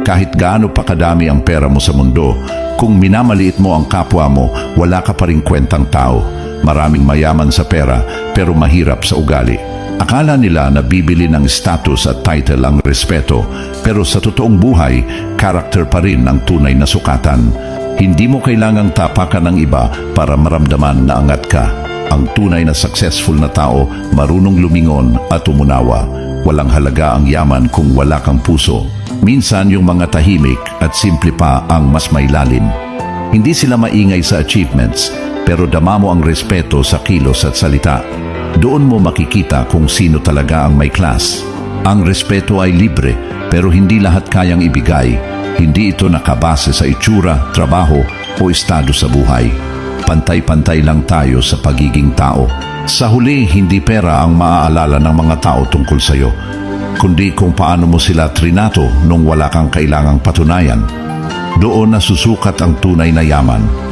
Kahit gaano pa kadami ang pera mo sa mundo, kung minamaliit mo ang kapwa mo, wala ka pa ring kwentang tao. Maraming mayaman sa pera, pero mahirap sa ugali. Akala nila na bibili ng status at title ang respeto, pero sa totoong buhay, character pa rin ang tunay na sukatan. Hindi mo kailangang tapakan ng iba para maramdaman na angat ka. Ang tunay na successful na tao, marunong lumingon at umunawa. Walang halaga ang yaman kung wala kang puso. Minsan yung mga tahimik at simple pa ang mas may lalim. Hindi sila maingay sa achievements, pero dama mo ang respeto sa kilos at salita. Doon mo makikita kung sino talaga ang may class. Ang respeto ay libre, pero hindi lahat kayang ibigay. Hindi ito nakabase sa itsura, trabaho o estado sa buhay. Pantay-pantay lang tayo sa pagiging tao. Sa huli, hindi pera ang maaalala ng mga tao tungkol sa iyo, kundi kung paano mo sila trinato nung wala kang kailangang patunayan. Doon nasusukat ang tunay na yaman.